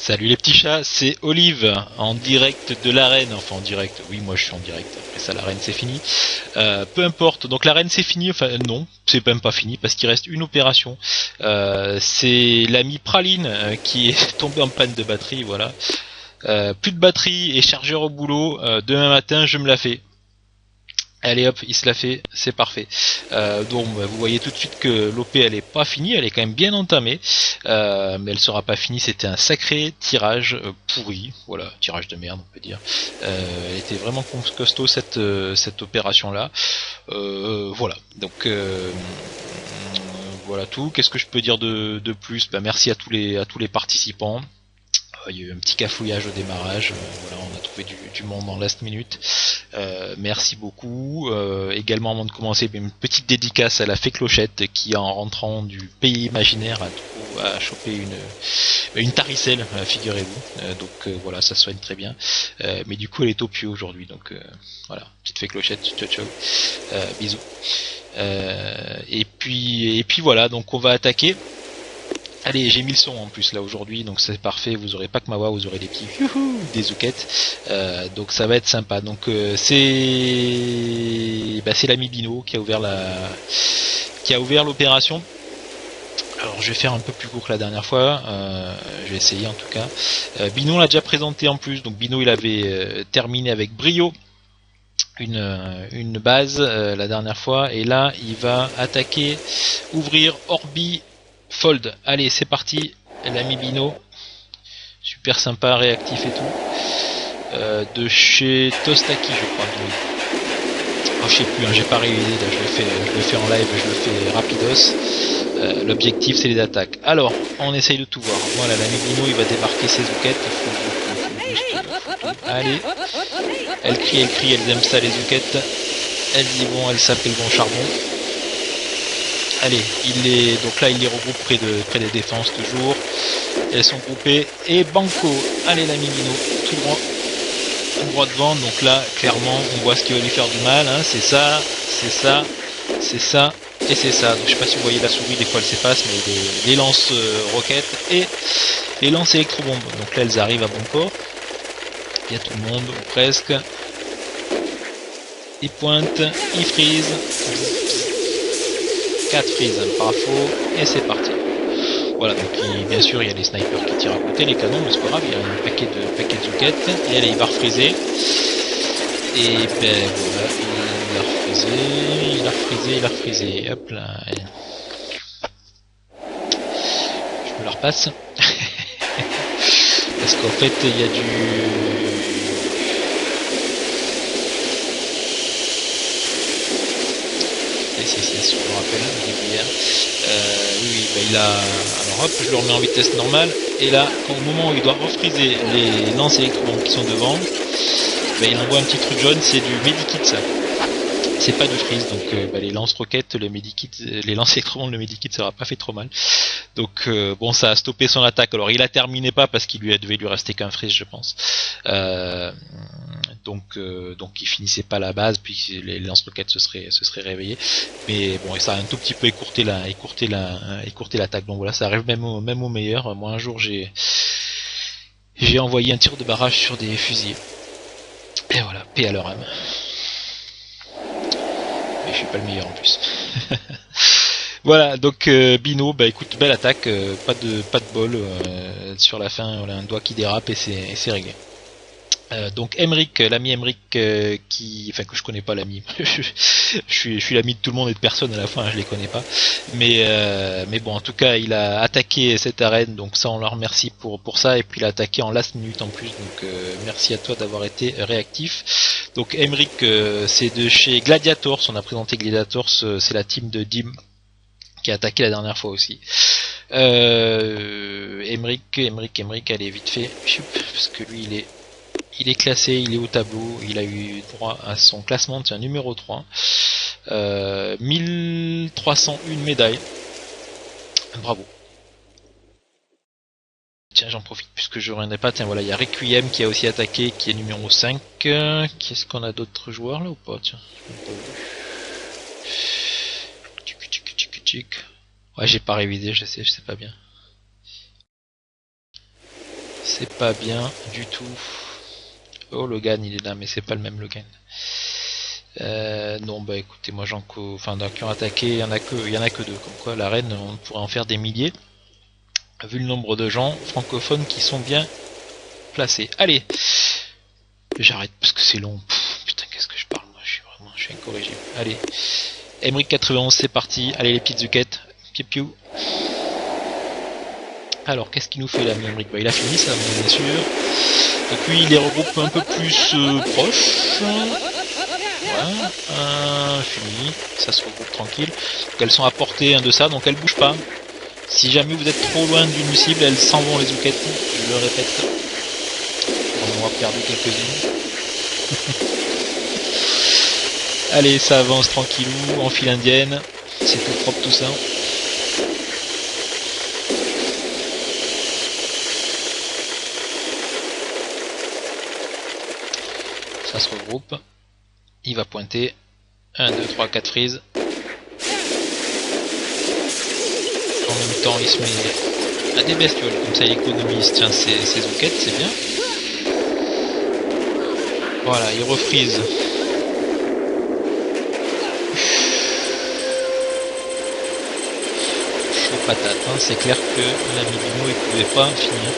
Salut les petits chats, c'est Olive en direct de l'arène, enfin en direct, oui moi je suis en direct, après ça l'arène c'est fini. Peu importe, donc l'arène c'est fini, enfin non, c'est même pas fini parce qu'il reste une opération. C'est l'ami Praline qui est tombé en panne de batterie, voilà. Plus de batterie et chargeur au boulot, demain matin je me la fais. Allez hop, il se la fait, c'est parfait. Donc vous voyez tout de suite que l'OP elle est pas finie, elle est quand même bien entamée, mais elle sera pas finie. C'était un sacré tirage pourri, voilà, tirage de merde on peut dire. Elle était vraiment costaud cette opération là. Voilà, donc voilà tout. Qu'est-ce que je peux dire de plus? Bah, merci à tous les participants. Il y a eu un petit cafouillage au démarrage, voilà, on a trouvé du monde en last minute. Merci beaucoup. Également avant de commencer, une petite dédicace à la fée Clochette qui en rentrant du pays imaginaire a chopé une taricelle, figurez-vous. Donc voilà, ça soigne très bien. Mais du coup elle est au pieu aujourd'hui, donc voilà, petite fée Clochette, ciao ciao. Bisous. Et puis voilà, donc on va attaquer. Allez, j'ai mis le son en plus là aujourd'hui, donc c'est parfait. Vous aurez pas que ma voix, vous aurez des petits youhou, des zoukettes. Donc ça va être sympa. Donc c'est l'ami Bino qui a ouvert l'opération. Alors je vais faire un peu plus court que la dernière fois. Je vais essayer en tout cas. Bino l'a déjà présenté en plus. Donc Bino il avait terminé avec brio une base la dernière fois, et là il va attaquer, ouvrir Orbi Fold. Allez, c'est parti, l'ami Bino. Super sympa, réactif et tout. De chez Tostaki, je crois. Oh, je sais plus, hein, j'ai pas révisé. Là, je le fais en live, je le fais rapidos. L'objectif, c'est les attaques. Alors, on essaye de tout voir. Voilà, l'ami Bino, il va débarquer ses zoukettes. Allez. Elle crie, elles aiment ça, les zoukettes. Elles y vont, elles s'appellent bon charbon. Allez, donc là il les regroupe près des défenses toujours. Elles sont groupées et banco. Allez l'ami Mino, tout droit devant. Donc là clairement on voit ce qui va lui faire du mal. Hein. C'est ça et c'est ça. Donc, je sais pas si vous voyez la souris, des fois elle s'efface, mais les lance roquettes et les lance électrobombes. Donc là elles arrivent à bon port. Il y a tout le monde ou presque. Ils pointent, ils freeze. 4 freeze par faux et c'est parti. Voilà, donc bien sûr il y a les snipers qui tirent à côté, les canons, mais c'est pas grave, il y a un paquet de zoukettes, et allez il va refreezer. Et ben voilà, il a refreezé, hop là. Je me la repasse. Parce qu'en fait il y a du. Si, je me rappelle, oui, il a. Alors hop, je le remets en vitesse normale, et là, au moment où il doit refreezer les lances électrobombes qui sont devant, il envoie un petit truc jaune, c'est du medikit ça. C'est pas du freeze, donc les lance-roquettes, les lance électrobombes, le medikit, ça aura pas fait trop mal. Donc bon, ça a stoppé son attaque. Alors il a terminé pas parce qu'il devait lui rester qu'un freeze, je pense. Donc il finissait pas la base, puis les lance-roquettes se seraient réveillés. Mais bon, et ça a un tout petit peu écourté l'attaque. Donc voilà, ça arrive même au meilleur. Moi un jour j'ai envoyé un tir de barrage sur des fusils. Et voilà, paix à leur âme. Mais je suis pas le meilleur en plus. Voilà, donc Bino, écoute, belle attaque, pas de bol sur la fin, voilà, un doigt qui dérape et c'est réglé. Donc Emric, l'ami Emric que je connais pas l'ami, je suis l'ami de tout le monde et de personne à la fois, hein, je les connais pas, mais bon en tout cas il a attaqué cette arène, donc ça on le remercie pour ça, et puis il a attaqué en last minute en plus, donc merci à toi d'avoir été réactif. Donc Emric c'est de chez Gladiators, on a présenté Gladiators, c'est la team de Dim qui a attaqué la dernière fois aussi. Emric, allez vite fait, parce que lui il est classé, il est au tableau, il a eu droit à son classement, c'est un numéro 3. 1301 médailles. Bravo. Tiens, j'en profite puisque je ne reviendrai pas. Tiens, voilà, il y a Requiem qui a aussi attaqué, qui est numéro 5. Qu'est-ce qu'on a d'autres joueurs là ou pas? Tiens, ouais, j'ai pas révisé, je sais pas bien. C'est pas bien du tout. Oh, Logan, il est là, mais c'est pas le même Logan. Non, bah écoutez, moi enfin, qui ont attaqué, il y en a que deux. Comme quoi, la reine, on pourrait en faire des milliers. Vu le nombre de gens francophones qui sont bien placés. Allez, j'arrête parce que c'est long. Putain, qu'est-ce que je parle, moi, je suis incorrigible. Allez, Emmerich 91, c'est parti. Allez, les petites zuquettes. Piu piu. Alors, qu'est-ce qu'il nous fait là, Emmerich? Bah, il a fini ça, bien sûr. Donc lui, il les regroupe un peu plus proches. Voilà, fini. Ça se regroupe tranquille. Donc elles sont à portée de ça, donc elles bougent pas. Si jamais vous êtes trop loin d'une cible, elles s'en vont les zoukettes. Je le répète. On va perdre quelques-unes. Allez, ça avance tranquillou, en file indienne. C'est tout propre tout ça. Ça se regroupe. Il va pointer. 1, 2, 3, 4 frises. En même temps, il se met à des bestioles. Comme ça, il économise ses zoukettes, c'est bien. Voilà, il refrise. Chaud patate, hein. C'est clair que l'ami Bimo, il pouvait pas finir.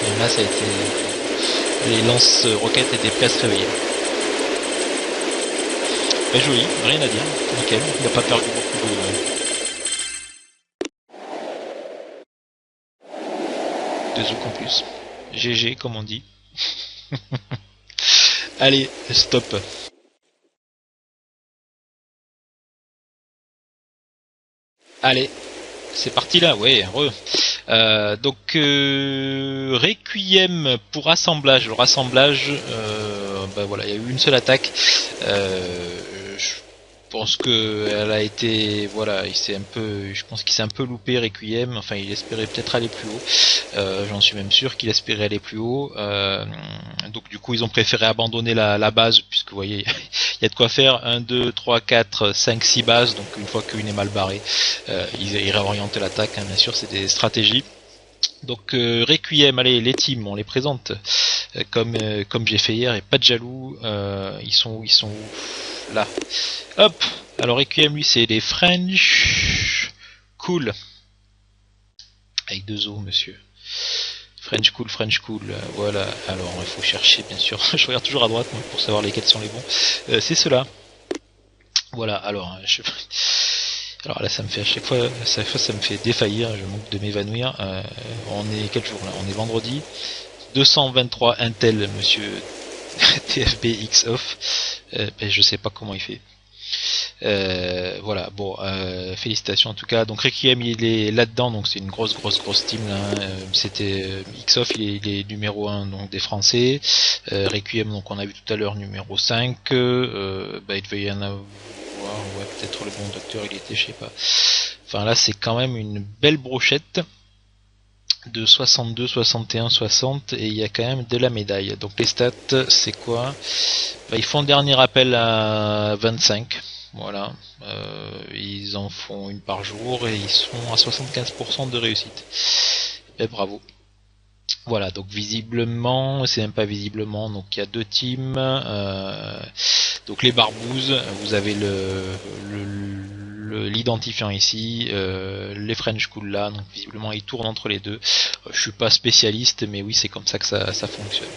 Et là, ça a été... Les lance-roquettes étaient prêts à se réveiller. Mais joli, rien à dire. Nickel, il n'a pas perdu beaucoup de zouk en plus. GG, comme on dit. Allez, stop. Allez, c'est parti là, ouais, heureux. Donc Requiem pour assemblage. Le rassemblage, bah voilà, il y a eu une seule attaque. Je pense que elle a été, voilà, je pense qu'il s'est un peu loupé Requiem. Enfin, il espérait peut-être aller plus haut. J'en suis même sûr qu'il espérait aller plus haut. Donc du coup, ils ont préféré abandonner la base, puisque vous voyez, il y a de quoi faire. 1, 2, 3, 4, 5, 6 bases. Donc une fois qu'une est mal barrée, ils réorientent l'attaque. Hein, bien sûr, c'est des stratégies. Donc Requiem, allez, les teams, on les présente comme j'ai fait hier, et pas de jaloux. Ils sont où là. Hop. Alors Requiem, lui, c'est les French Cool avec 2 O, monsieur. French Cool, voilà. Alors il faut chercher, bien sûr. Je regarde toujours à droite moi, pour savoir lesquels sont les bons. C'est ceux-là. Voilà. Alors alors là, ça me fait à chaque fois, ça me fait défaillir, je manque de m'évanouir. On est quel jour là? On est vendredi. 223 Intel, monsieur TFB X off. Ben, je sais pas comment il fait. Voilà, bon, félicitations en tout cas. Donc Requiem, il est là-dedans, donc c'est une grosse team là. C'était Xoff, il est numéro 1 donc des Français. Requiem, donc on a vu tout à l'heure numéro 5. Bah, il devait y en avoir, ouais, peut-être le bon docteur, il était, je sais pas. Enfin là, c'est quand même une belle brochette de 62, 61, 60, et il y a quand même de la médaille. Donc les stats, c'est quoi? Bah, ils font le dernier appel à 25. Voilà, ils en font une par jour et ils sont à 75% de réussite. Et bravo. Voilà, donc visiblement, c'est même pas visiblement, donc il y a 2 teams. Donc les barbouzes, vous avez l'identifiant ici, les French Cool là, donc visiblement ils tournent entre les deux. Je suis pas spécialiste, mais oui, c'est comme ça que ça fonctionne.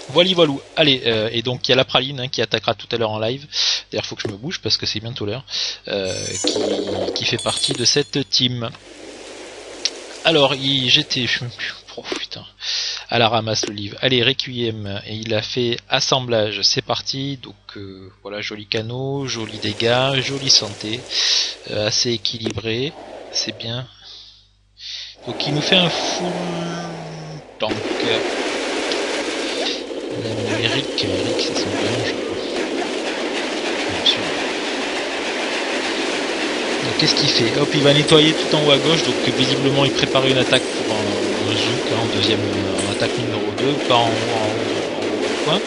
Voilà. Allez, et donc il y a la praline hein, qui attaquera tout à l'heure en live. D'ailleurs, faut que je me bouge parce que c'est bientôt l'heure. Qui fait partie de cette team. Alors, j'étais, oh putain, à la ramasse le livre. Allez, Requiem, et il a fait assemblage. C'est parti. Donc voilà, joli canot, joli dégâts, jolie santé, assez équilibré, c'est bien. Donc il nous fait un full tank. Eric, c'est son prénom, je crois. Bien sûr. Donc qu'est-ce qu'il fait? Hop, il va nettoyer tout en haut à gauche, donc visiblement il prépare une attaque pour un zouk, en deuxième attaque numéro 2, pas en haut coin.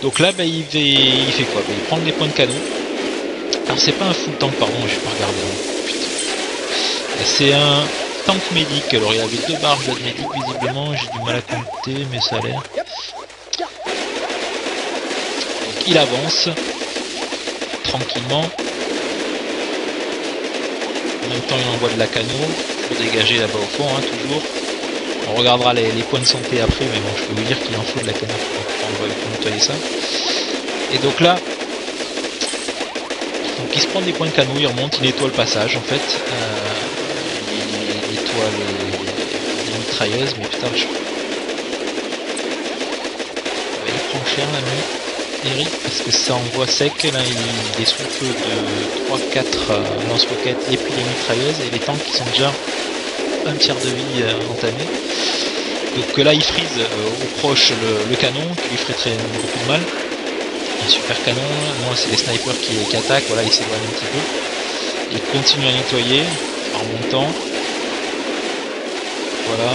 Donc là, bah, il fait quoi? Bah, il prend les points de canon. Alors c'est pas un full tank, pardon, je vais pas regarder. Putain. C'est un tank médic. Alors il avait 2 barges de médic visiblement, j'ai du mal à compter mais ça a l'air. Donc il avance tranquillement. En même temps il envoie de la cano pour dégager là-bas au fond, hein, toujours. On regardera les points de santé après, mais bon je peux vous dire qu'il en faut de la cano pour nettoyer ça. Et donc là, donc il se prend des points de canot, il remonte, il nettoie le passage en fait. Il nettoie les mitrailleuses, mais putain, il prend cher la nuit, Eric, parce que ça envoie sec, là il est sous le feu de 3-4 lance-roquettes et puis les mitrailleuses, et les tanks qui sont déjà un tiers de vie entamé. Donc là il freeze au proche le canon, qui lui ferait beaucoup de mal. Un super canon, moi c'est les snipers qui attaquent, voilà, il s'éloigne un petit peu. Il continue à nettoyer en montant. Voilà,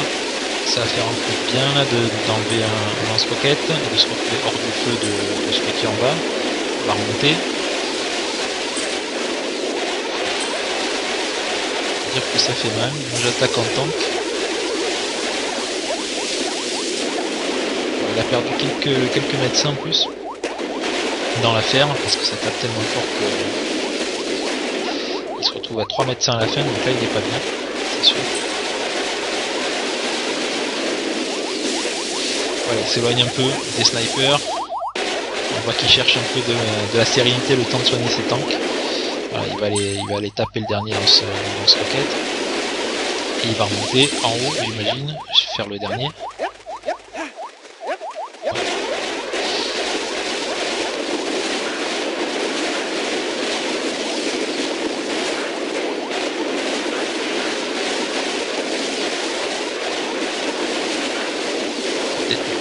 ça va faire un peu bien là d'enlever un lance-roquette et de se retrouver hors du feu de celui qui est en bas. On va remonter. Dire que ça fait mal, moi j'attaque en tank. Il a perdu quelques médecins en plus dans l'affaire, parce que ça tape tellement fort qu'il se retrouve à 3 médecins à la fin, donc là il est pas bien, c'est sûr. Voilà, il s'éloigne un peu des snipers. On voit qu'il cherche un peu de la sérénité, le temps de soigner ses tanks. Voilà, il va aller taper le dernier lance-roquette. Et il va remonter en haut, j'imagine, faire le dernier.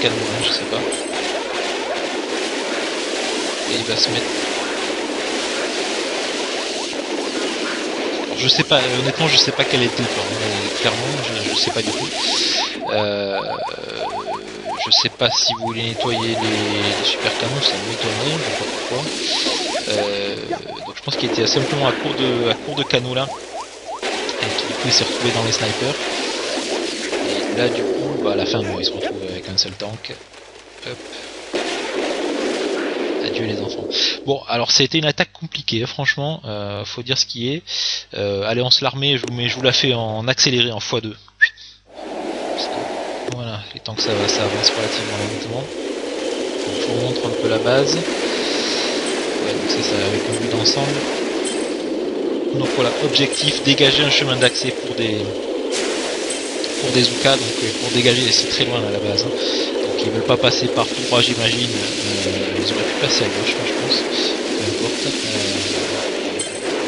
Calme, je sais pas. Et il va se mettre. Alors, je sais pas, honnêtement, je sais pas quel était le plan. Clairement, je sais pas du tout. Je sais pas si vous voulez nettoyer les super canons, ça m'étonnerait, je sais pas pourquoi. Donc je pense qu'il était simplement à court de canaux là. Et qu'il du coup il s'est retrouvé dans les snipers. Et là du coup, bah, à la fin, bon, il se retrouve avec un seul tank. Hop. Adieu les enfants. Bon, alors c'était une attaque compliquée, franchement, faut dire ce qui est. Allez, on se l'armée, je vous la fais en accéléré, en x2. Voilà, les tanks ça avance relativement lentement. Donc je vous montre un peu la base. Ouais, donc c'est ça, avec un but d'ensemble. Donc voilà, objectif, dégager un chemin d'accès pour des Zoukas, donc pour dégager, c'est très loin à la base. Hein. Donc ils veulent pas passer par tout droit, j'imagine. Ils auraient pu passer à gauche, je pense. Peu importe.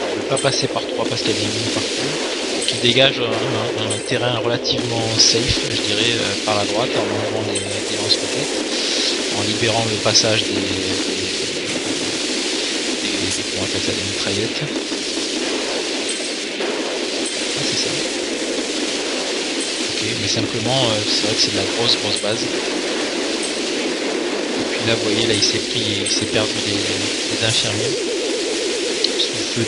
Ils veulent pas passer par 3 parce qu'il y a des mines partout. Donc ils dégagent un terrain relativement safe, je dirais, par la droite, en enlevant des lance-roquettes, en libérant le passage des mitraillettes. Ah, c'est ça. Mais simplement c'est vrai que c'est de la grosse base. Et puis là vous voyez, là il s'est perdu des infirmiers sous le feu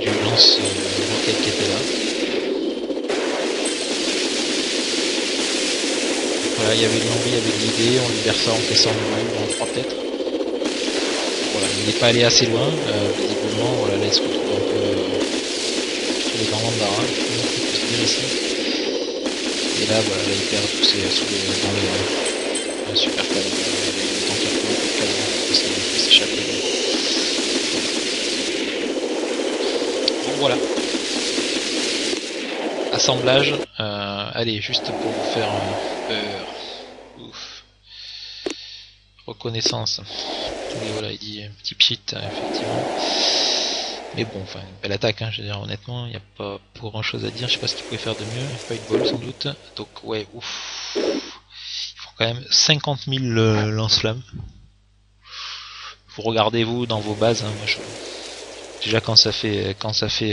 du lance-roquette qui était là. Voilà, il y avait de l'envie, il y avait de l'idée, on libère ça, on fait ça en 3 peut-être. Voilà, il n'est pas allé assez loin, visiblement, voilà, là il se retrouve un peu dans l'embarras, je peux dire ici. Et là, voilà, là, il perd tous dans le super canon. Tant qu'il y a beaucoup de canons, il faut s'échapper. Bon, voilà. Assemblage. Allez, juste pour vous faire ouf. Reconnaissance. Et voilà, il dit un petit pchit, effectivement. Mais bon, enfin, une belle attaque, hein, je veux dire, honnêtement, il n'y a pas pour grand chose à dire, je sais pas ce qu'il pouvait faire de mieux, pas eu de bol sans doute. Donc, ouais, ouf. Il faut quand même 50 000 lance-flammes. Vous regardez vous dans vos bases, hein, moi déjà quand ça fait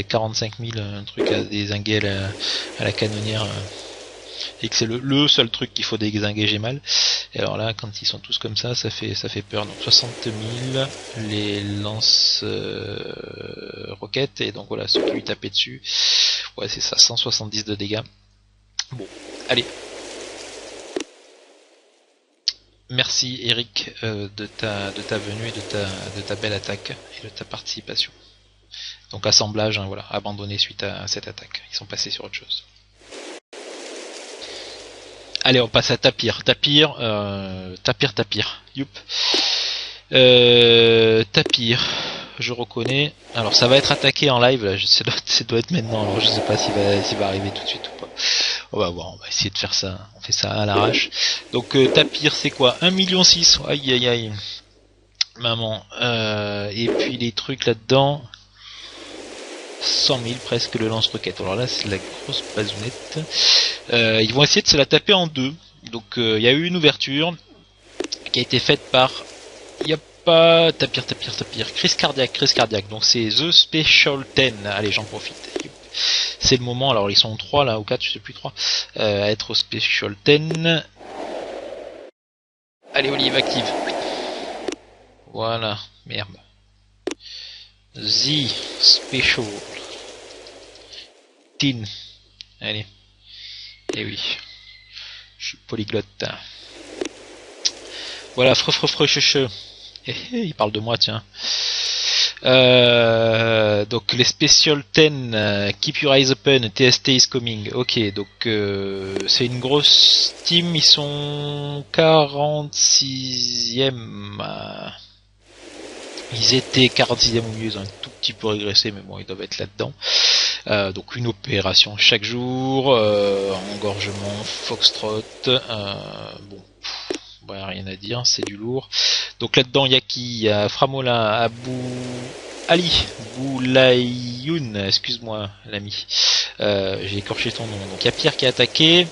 45 000, un truc à dézinguer à la canonnière, et que c'est le seul truc qu'il faut dézinguer, j'ai mal. Et alors là, quand ils sont tous comme ça fait peur. Donc 60 000 les lance roquettes, et donc voilà, ceux qui lui tapaient dessus. Ouais, c'est ça, 170 de dégâts. Bon, allez. Merci Eric de ta venue et de ta belle attaque et de ta participation. Donc assemblage, hein, voilà, abandonné suite à cette attaque. Ils sont passés sur autre chose. Allez, on passe à Tapir. Tapir. Youp. Tapir. Je reconnais. Alors ça va être attaqué en live, là. Ça doit être maintenant. Alors je sais pas s'il va arriver tout de suite ou pas. On va voir, on va essayer de faire ça. On fait ça à l'arrache. Donc Tapir, c'est quoi 1,6 million. Aïe aïe aïe. Maman. Et puis les trucs là-dedans. 100 000 presque le lance-roquette. Alors là, c'est la grosse bazounette. Ils vont essayer de se la taper en deux. Donc il y a eu une ouverture qui a été faite par... Il n'y a pas... Tapir. Crise cardiaque. Donc c'est The Special 10. Allez, j'en profite. C'est le moment. Alors ils sont 3 là, ou 4, je sais plus 3. À être au Special 10. Allez, Olive, active. Voilà. Merde. The Special 10. Allez. Eh oui. Je suis polyglotte. Voilà, il parle de moi, tiens. Donc les Special 10, Keep Your Eyes Open, TST is coming. Ok, donc c'est une grosse team, ils sont 46e. Ils étaient 46e au mieux, ils ont un tout petit peu régressé, mais bon, ils doivent être là-dedans. Donc une opération chaque jour, engorgement, foxtrot, bon, ouais, rien à dire, c'est du lourd. Donc là-dedans, il y a qui? Il y a Framola, Ali Boulayoun, excuse-moi l'ami, j'ai écorché ton nom. Donc il y a Pierre qui a attaqué.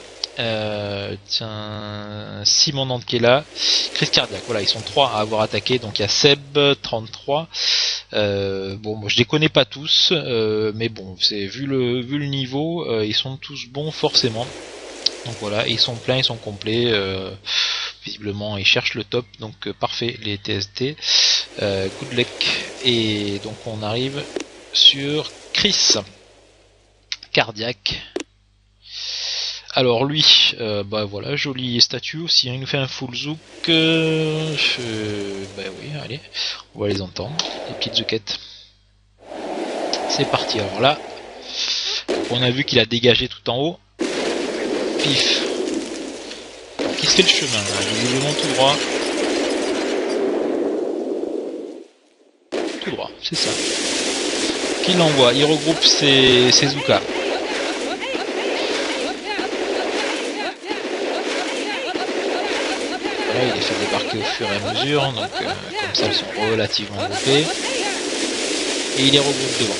Tiens, Simon Nantes qui est là, crise cardiaque, voilà, ils sont 3 à avoir attaqué, donc il y a Seb 33. Bon, moi je les connais pas tous, mais bon, c'est vu le niveau, ils sont tous bons forcément. Donc voilà, ils sont pleins, ils sont complets. Visiblement, ils cherchent le top, donc parfait les TST. Good luck. Et donc on arrive sur Chris cardiaque. Alors lui, bah voilà, jolie statue aussi, hein, il nous fait un full zouk. Bah oui, allez, on va les entendre, les petites zoukettes. C'est parti, alors là, on a vu qu'il a dégagé tout en haut. Pif. Qu'est-ce qu'est le chemin là? Visiblement tout droit. Tout droit, c'est ça. Qui l'envoie? Il regroupe ses zoukas. Il les fait débarquer au fur et à mesure, donc comme ça elles sont relativement groupées. Et il les regroupe devant.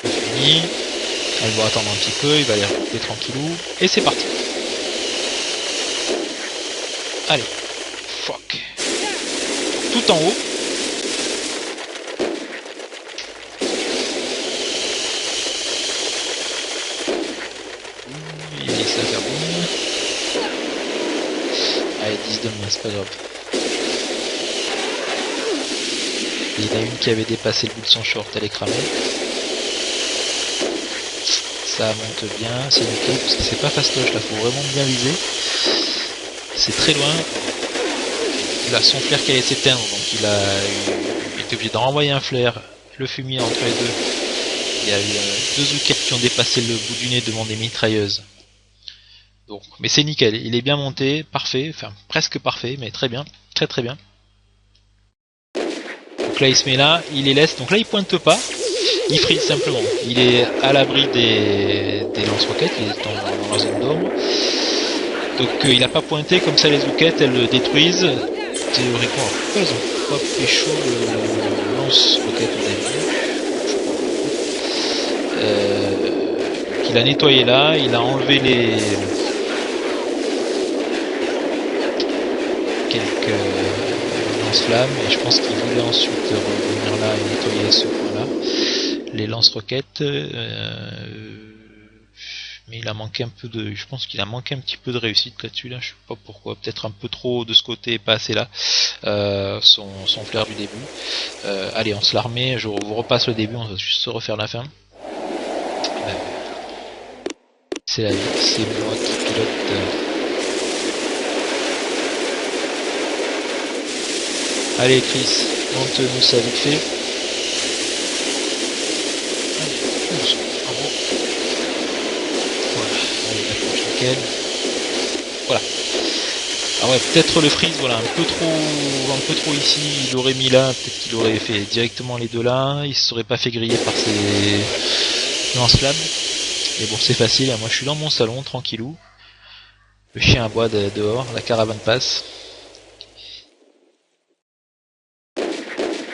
Fini. Elle va attendre un petit peu, il va les regrouper tranquillou. Et c'est parti. Allez. Fuck. Tout en haut. Allez, 10 de moins, c'est pas grave. Il y en a une qui avait dépassé le bout de son short, elle est cramée. Ça monte bien, c'est nickel, parce que c'est pas fastoche là, faut vraiment bien viser. C'est très loin. Il a son flair qui allait s'éteindre, donc il était obligé d'en renvoyer un flair, le fumier entre les deux. Il y a eu 2 zoukettes qui ont dépassé le bout du nez devant des mitrailleuses. Donc, mais c'est nickel, il est bien monté, parfait, enfin presque parfait, mais très bien, très bien. Donc là il se met là, il les laisse, donc là il pointe pas, il freeze simplement, il est à l'abri des lance-roquettes, il est dans la zone d'ombre. Donc il a pas pointé, comme ça les zoukettes elles le détruisent. Théoriquement, pourquoi ils ont pas pécho le lance-roquette au début? Il a nettoyé là, il a enlevé quelques lance-flammes et je pense qu'il voulait ensuite revenir là et nettoyer ce point là. Les lance-roquettes, mais il a manqué un peu de, je pense qu'il a manqué un petit peu de réussite là-dessus, là, je sais pas pourquoi, peut-être un peu trop de ce côté et pas assez là, son flair du début. Allez, on se la remet, je vous repasse le début, on va juste se refaire la fin. C'est la vie, c'est moi qui pilote. Allez Chris, monte-nous ça vite fait. Allez, 11, bravo. Voilà, allez, accroche nickel. Voilà. Ah ouais, peut-être le freeze, voilà, un peu trop ici, il aurait mis là, peut-être qu'il aurait fait directement les deux là, il se serait pas fait griller par ses lance-flammes. Mais bon, c'est facile, moi je suis dans mon salon, tranquillou. Le chien aboie dehors, la caravane passe.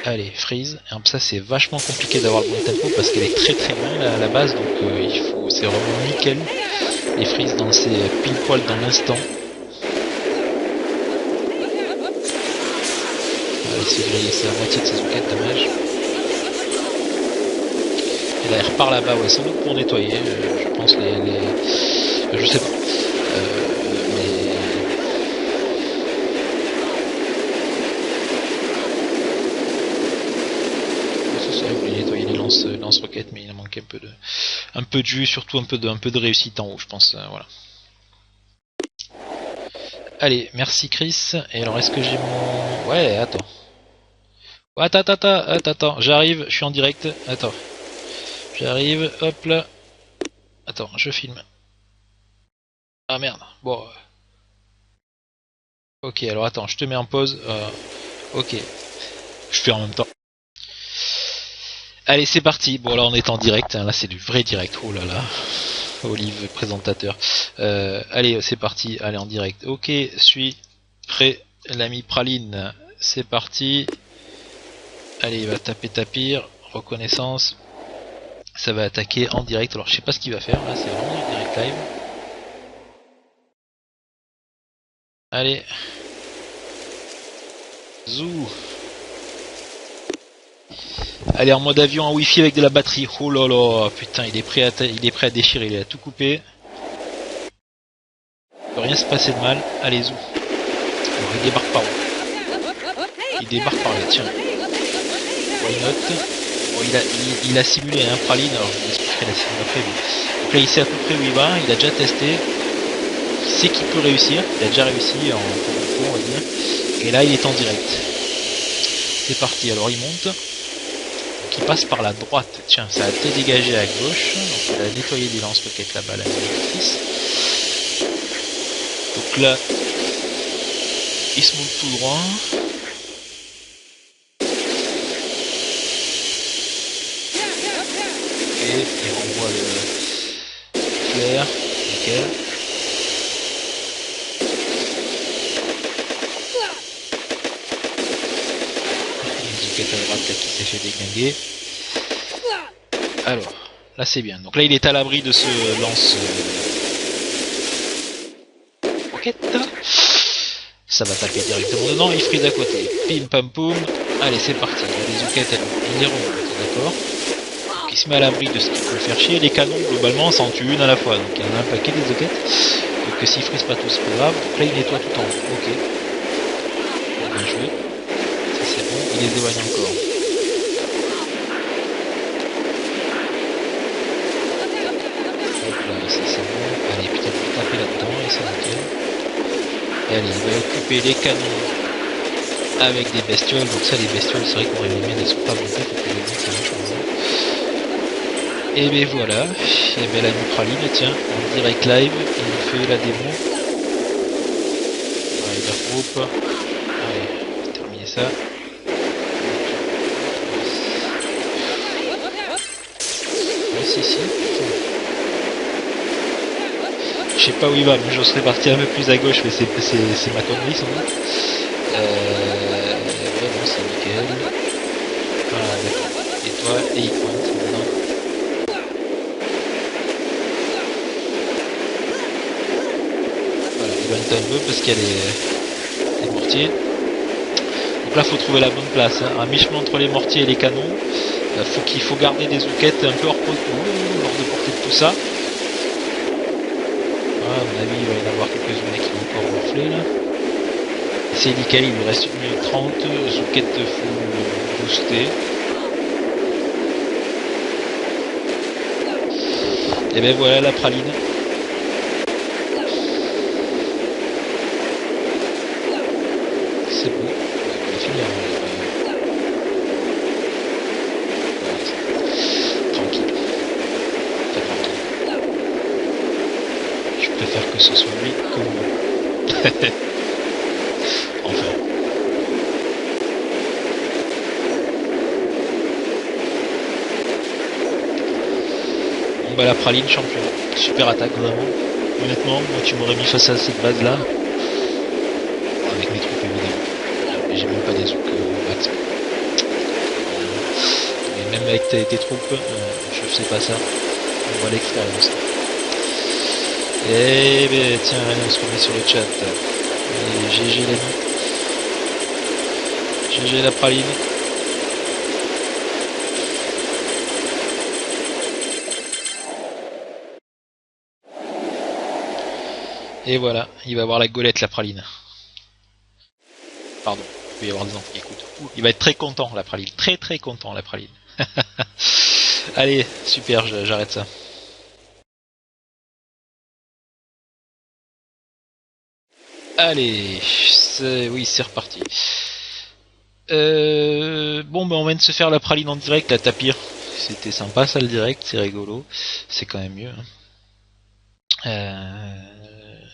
Allez, freeze. Et ça c'est vachement compliqué d'avoir le bon tempo parce qu'elle est très très loin à la base, donc c'est vraiment nickel. Les freeze dans ses pile poil dans l'instant. Allez, c'est la moitié de ses ouquettes, dommage. Et là, elle repart là-bas, ouais, sans doute pour nettoyer, je pense je sais pas. Mais... C'est ça, il voulait nettoyer les lance-roquettes, mais il a manqué un peu de jus, surtout un peu de réussite en haut, je pense, voilà. Allez, merci Chris. Et alors, est-ce que j'ai mon... Ouais, attends. Attends, j'arrive, je suis en direct, attends. J'arrive, hop là. Attends, je filme. Ah merde, bon. Ok, alors attends, je te mets en pause. Ok, je fais en même temps. Allez, c'est parti. Bon, là on est en direct, hein. Là c'est du vrai direct. Oh là là. Olive, présentateur. Allez, c'est parti. Allez, en direct. Ok, suis prêt. L'ami Praline, c'est parti. Allez, il va taper tapir. Reconnaissance. Ça va attaquer en direct. Alors, je sais pas ce qu'il va faire. Là, c'est vraiment du direct live. Allez. Zou. Allez, en mode avion en wifi avec de la batterie. Oh là là, putain, il est prêt à déchirer, il a tout coupé. Il peut rien se passer de mal. Allez, zou. Alors, il débarque par où? Il débarque par là, tiens. Why not? Bon, il a simulé un praline, alors je vous expliquerai la simule après. Donc là, il sait à peu près où il va, il a déjà testé. Il sait qu'il peut réussir, il a déjà réussi en pour on va dire. Et là, il est en direct. C'est parti, alors il monte. Qui passe par la droite. Tiens, ça a été dégagé à gauche. Donc il a nettoyé des lance-roquettes là-bas, la justice. Donc là, il se monte tout droit. Et il renvoie le flair. Nickel. À droite qui s'est fait déglinguer. Alors, là c'est bien. Donc là il est à l'abri de ce lance roquette. Ça va taper directement dedans, il freeze à côté. Pim pam poum. Allez, c'est parti. Il y a des ouquettes, il les remonte, d'accord. Donc il se met à l'abri de ce qui peut le faire chier. Les canons, globalement, s'en tue une à la fois. Donc il y en a un paquet des ouquettes. Donc s'il freeze pas tout, c'est pas grave. Donc là il nettoie tout en haut. Ok. Bien joué. C'est bon, il les éloigne encore. Hop là, ça c'est bon. Allez, putain, faut taper là-dedans, et c'est nickel. Et allez, il va occuper les canons avec des bestioles. Donc ça, les bestioles, c'est vrai qu'on aurait aimé, elles sont pas montées, faut que je dise, c'est vachement bon. Et ben voilà, et ben la Praline, tiens, en direct live, il nous fait la démo. Allez, la groupe. Allez, on va terminer ça. Si. Je sais pas où il va, mais je serais parti un peu plus à gauche, mais c'est ma connerie sans doute. Ouais, bon, c'est nickel. Voilà, d'accord. Et toi, et il pointe maintenant. Voilà, il pointe un peu parce qu'il y a les mortiers. Donc là, faut trouver la bonne place. Hein. À mi-chemin entre les mortiers et les canons. Il faut garder des ouquettes un peu hors de portée de tout ça. À mon avis, il va y en avoir quelques-unes qui vont encore gonfler là. C'est nickel, il lui reste 1 minute 30, Zouket full boosté. Et ben voilà la praline. C'est beau. On va finir. Tranquille. Très tranquille. Je préfère que ce soit lui que moi. Enfin. Bon bah la praline champion. Super attaque vraiment. Honnêtement, moi tu m'aurais mis face à cette base là. Avec mes troupes évidemment. Mais j'ai même pas des zouk max. Mais même avec tes troupes, je sais pas ça. On voit l'expérience. Eh ben tiens, allez, on se remet sur le chat. Et GG l'ami. GG la praline. Et voilà, il va avoir la golette la praline. Pardon, il peut y avoir des enfants qui écoutent. Il va être très content la praline, très très content la praline. Allez, super, j'arrête ça. Allez, oui, c'est reparti. Bon, ben on vient de se faire la praline en direct, la tapir. C'était sympa ça le direct, c'est rigolo. C'est quand même mieux.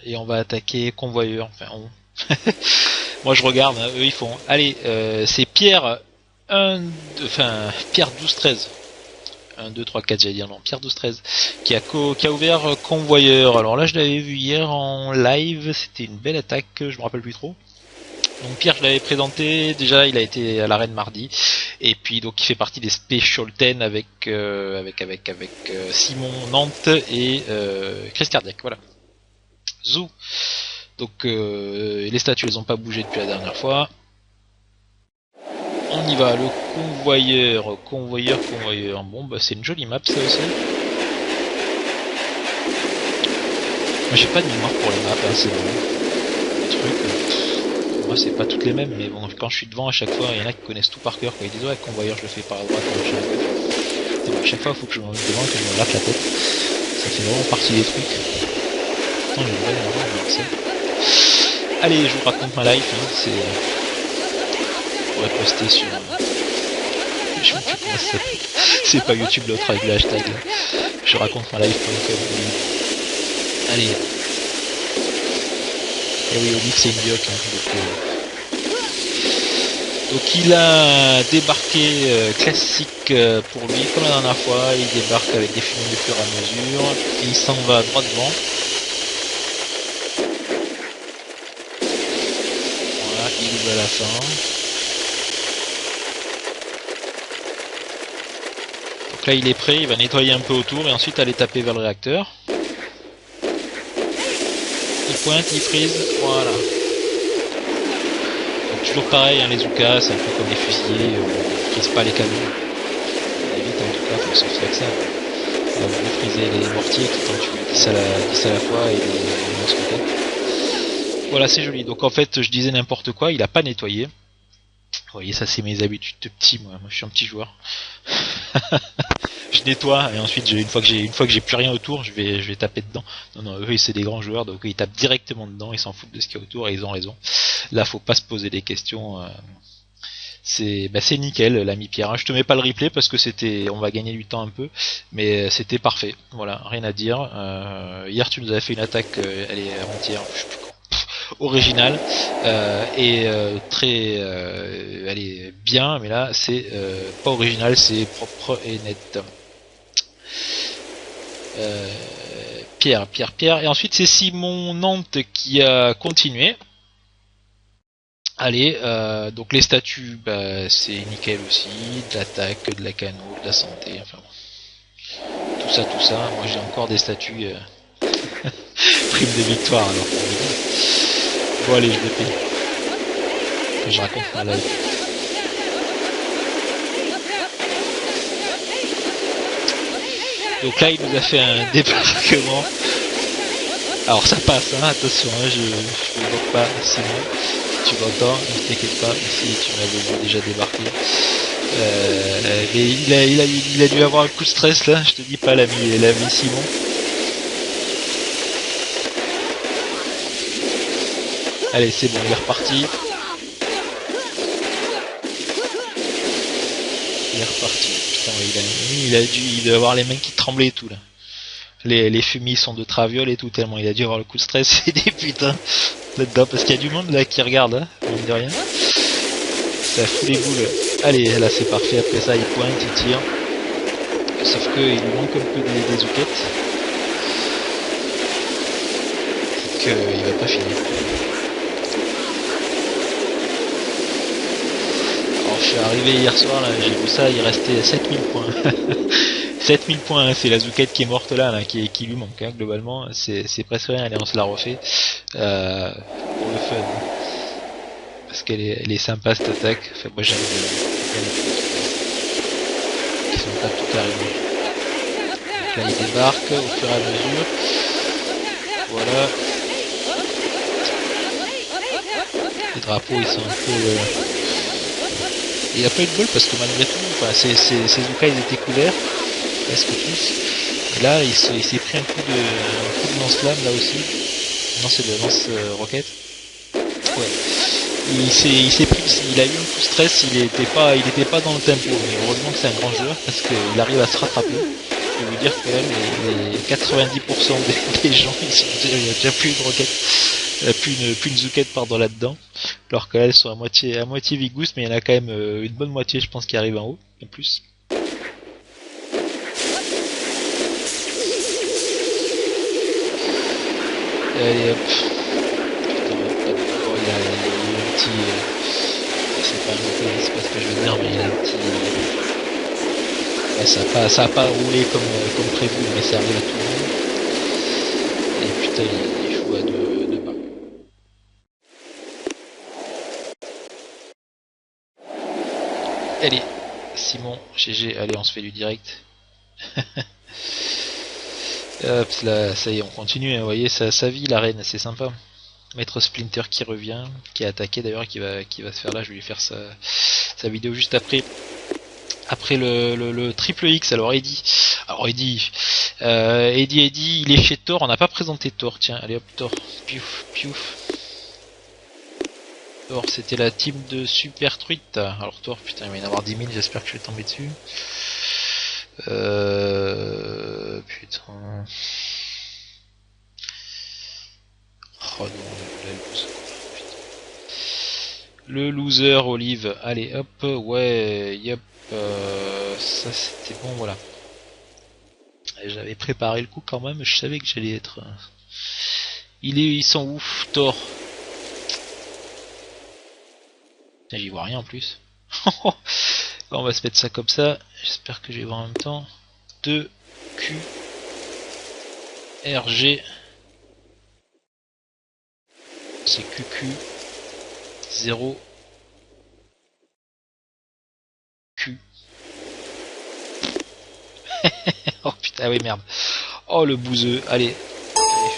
Et on va attaquer convoyeur. Enfin, on... Moi je regarde, hein, eux ils font. Allez, c'est Pierre 1, enfin Pierre 12-13. 1, 2, 3, 4, j'allais dire non, Pierre 12-13, qui a ouvert convoyeur. Alors là je l'avais vu hier en live, c'était une belle attaque, je me rappelle plus trop. Donc Pierre je l'avais présenté, déjà il a été à l'arène mardi, et puis donc il fait partie des Special 10 avec Simon Nantes et Chris Cardiac, voilà. Zou. Donc les statues elles ont pas bougé depuis la dernière fois. On y va, le convoyeur. Bon bah c'est une jolie map ça aussi. Moi j'ai pas de mémoire pour les maps, hein, c'est bon. Les trucs, moi c'est pas toutes les mêmes, mais bon quand je suis devant à chaque fois, il y en a qui connaissent tout par cœur, quoi. Ils disent ouais convoyeur je le fais par la droite, machin, à gauche. Et bon, à chaque fois il faut que je me mette devant et que je me rate la tête. Ça fait vraiment partie des trucs. Attends, j'ai une belle mémoire, c'est. Allez, je vous raconte ma life, hein, c'est. Je pourrais poster sur. Je sais plus comment ça s'appelle. C'est pas YouTube l'autre avec le hashtag. Je raconte ma life.com. Allez. Et oui, on dit que c'est une bioc. Hein, donc il a débarqué classique pour lui, comme la dernière fois. Il débarque avec des fumées de fur et à mesure. Et il s'en va droit devant. Voilà, il ouvre à la fin. Là il est prêt, il va nettoyer un peu autour et ensuite aller taper vers le réacteur. Il pointe, il frise, voilà. Donc toujours pareil, hein, les Zoukas, c'est un peu comme les fusiliers, on ne frise pas les canons. On évite en tout cas, faut s'en fier avec ça. Là, vous frisez les mortiers qui t'en tuent 10 à la fois et les lance-roquettes. Voilà, c'est joli. Donc en fait, je disais n'importe quoi, il a pas nettoyé. Vous voyez, ça c'est mes habitudes de petit, moi je suis un petit joueur. Je nettoie et ensuite une fois que j'ai plus rien autour, je vais taper dedans. Non, eux c'est des grands joueurs, donc ils tapent directement dedans, ils s'en foutent de ce qu'il y a autour et ils ont raison. Là faut pas se poser des questions. C'est nickel l'ami Pierre. Je te mets pas le replay parce que on va gagner du temps un peu, mais c'était parfait. Voilà, rien à dire. Hier tu nous avais fait une attaque, elle est avant-hier, je sais plus quand. Originale et très elle est bien, mais là c'est pas original, c'est propre et net. Pierre, et ensuite c'est Simon Nantes qui a continué. Allez, donc les statuts, c'est nickel aussi, de l'attaque, de la cano, de la santé, enfin bon. Tout ça, moi j'ai encore des statuts prime de victoire alors. Bon allez, je vais payer. Que je raconte ma live. Donc là il nous a fait un débarquement Alors ça passe, hein, attention, hein, je ne bloque pas, Simon, si tu m'entends, ne t'inquiète pas, si tu m'avais déjà débarqué. Mais il a dû avoir un coup de stress là, je te dis pas l'ami Simon. Allez, c'est bon, il est reparti. Il est reparti. Putain, ouais, il doit avoir les mains qui tremblaient et tout là. Les fumis sont de traviole et tout, tellement il a dû avoir le coup de stress et des putains là-dedans, parce qu'il y a du monde là qui regarde, hein, mine de rien. Ça fout les boules. Allez, là c'est parfait, après ça il pointe, il tire. Sauf que il lui manque un peu des ouquettes. Et qu'il va pas finir. Alors je suis arrivé hier soir, là, j'ai vu ça, il restait 7000 points. 7000 points, hein, c'est la zouquette qui est morte là qui lui manque, hein, globalement. C'est presque rien, allez, on se la refait. Pour le fun. Parce qu'elle est sympa cette attaque. Enfin, moi j'aime bien qui sont pas tout carrément. Donc là il débarque au fur et à mesure. Voilà. Les drapeaux ils sont un peu... Il a pas eu de bol parce que malgré tout, enfin, ces Zuka ils étaient couverts, presque tous. Et là il s'est pris un coup de lance-flamme là aussi. Non, c'est de lance-roquette. Ouais. Il a eu un coup de stress, il était pas dans le tempo, mais heureusement que c'est un grand joueur parce qu'il arrive à se rattraper. Je peux vous dire que même les 90% des gens, il n'y a déjà plus une roquette, plus une zouquette pardon là-dedans, alors qu'elles sont à moitié vigousse, mais il y en a quand même une bonne moitié, je pense, qui arrive en haut, en plus. Allez hop. Il a eu un petit... c'est pas ce que je veux dire, mais il a un petit... Ouais, ça a pas roulé comme prévu, mais ça arrive à tout le monde. Et putain, il joue à deux bas. Allez, Simon, GG, allez, on se fait du direct. Hop, là, ça y est, on continue, hein, vous voyez, ça vit l'arène, c'est sympa. Maître Splinter qui revient, qui a attaqué d'ailleurs, qui va se faire là, je vais lui faire sa vidéo juste après. Après le triple X, alors Eddie, Eddie, il est chez Thor, on n'a pas présenté Thor, tiens, allez hop, Thor, piouf, piouf. Thor, c'était la team de Super Truite. Alors Thor, putain, il va y en avoir 10 000, j'espère que je vais tomber dessus. Putain. Oh non, la loose. Le loser, Olive. Allez, hop, ouais, yep. Ça c'était bon, voilà. J'avais préparé le coup quand même, je savais que j'allais être... Ils sont ouf, Thor. J'y vois rien en plus. On va se mettre ça comme ça. J'espère que je vais voir en même temps. 2 Q R G. C'est QQ 0 Q. Oh putain, ah oui merde. Oh le bouseux. Allez,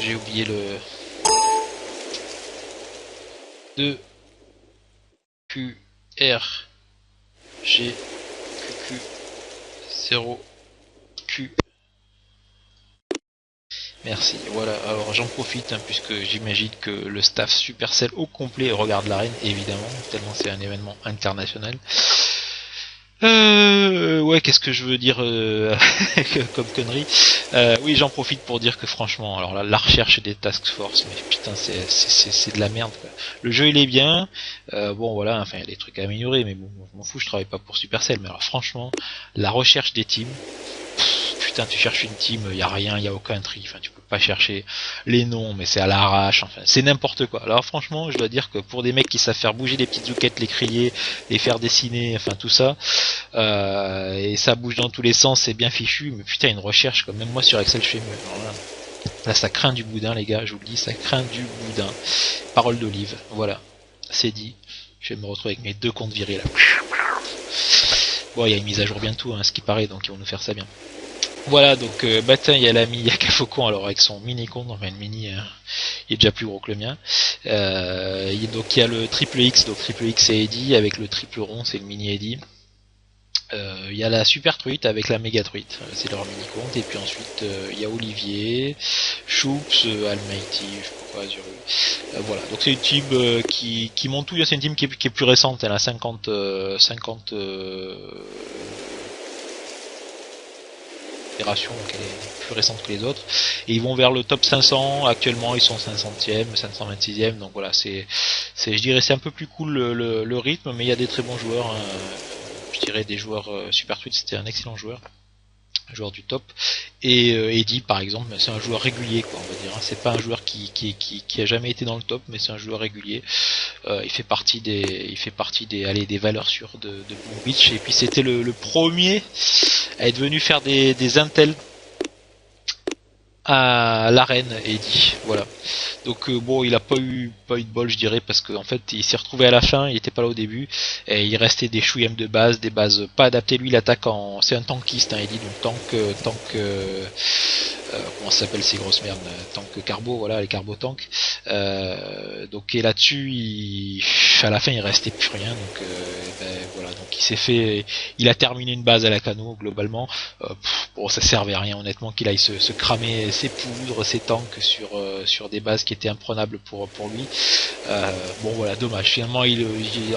j'ai oublié le 2 Q R G QQ 0 Q. Merci, voilà, alors j'en profite hein, puisque j'imagine que le staff Supercell au complet regarde l'arène, évidemment, tellement c'est un événement international. Ouais, qu'est-ce que je veux dire comme connerie. Oui, j'en profite pour dire que franchement, alors là, la recherche des task force, mais putain, c'est de la merde, quoi. Le jeu il est bien, bon voilà, enfin il y a des trucs à améliorer, mais bon, je m'en fous, je travaille pas pour Supercell, mais alors franchement, la recherche des teams, putain, tu cherches une team, y a rien, y a aucun tri, enfin tu peux pas chercher les noms, mais c'est à l'arrache, enfin c'est n'importe quoi. Alors franchement, je dois dire que pour des mecs qui savent faire bouger les petites zouquettes, les crier, les faire dessiner, enfin tout ça, et ça bouge dans tous les sens, c'est bien fichu, mais putain une recherche, comme même moi sur Excel je fais mieux. Alors là, ça craint du boudin les gars, je vous le dis, ça craint du boudin. Parole d'Olive, voilà, c'est dit. Je vais me retrouver avec mes 2 comptes virés là. Bon, il y a une mise à jour bientôt, hein, ce qui paraît, donc ils vont nous faire ça bien. Voilà, donc bah tiens, il y a l'ami Yakafokon, alors avec son mini con, enfin le mini, il est déjà plus gros que le mien. Donc il y a le triple X, donc triple X c'est Eddie, avec le triple rond c'est le mini Eddie. Il y a la super truite avec la méga truite, c'est leur mini compte, et puis ensuite il y a Olivier, Choups, Almighty, je sais pas quoi, Azure. Voilà, donc c'est une team qui monte tout, c'est une team qui est plus récente, elle a 50 opération, donc elle est plus récente que les autres, et ils vont vers le top 500. Actuellement ils sont 500e, 526e, donc voilà, je dirais c'est un peu plus cool le rythme, mais il y a des très bons joueurs, hein. Je dirais des joueurs, Super Tweet c'était un excellent joueur du top, et Eddie par exemple, c'est un joueur régulier, quoi, on va dire, hein. C'est pas un joueur qui a jamais été dans le top, mais c'est un joueur régulier. Il fait partie des valeurs sûres de Boom Beach, et puis c'était le premier à être venu faire des intels à l'arène, Eddie, voilà. Donc bon, il a pas eu de bol, je dirais, parce qu'en fait il s'est retrouvé à la fin, il était pas là au début, et il restait des chouïems de base, des bases pas adaptées. Lui il attaque c'est un tankiste, hein, Eddie, donc comment ça s'appelle ces grosses merdes, tank carbo, voilà, les carbo tanks. Donc et là-dessus, à la fin il restait plus rien, donc voilà, donc il a terminé une base à la Kano globalement. Bon, ça servait à rien honnêtement qu'il aille se cramer ses poudres, ses tanks sur des bases qui étaient imprenables pour lui. Bon voilà, dommage. Finalement,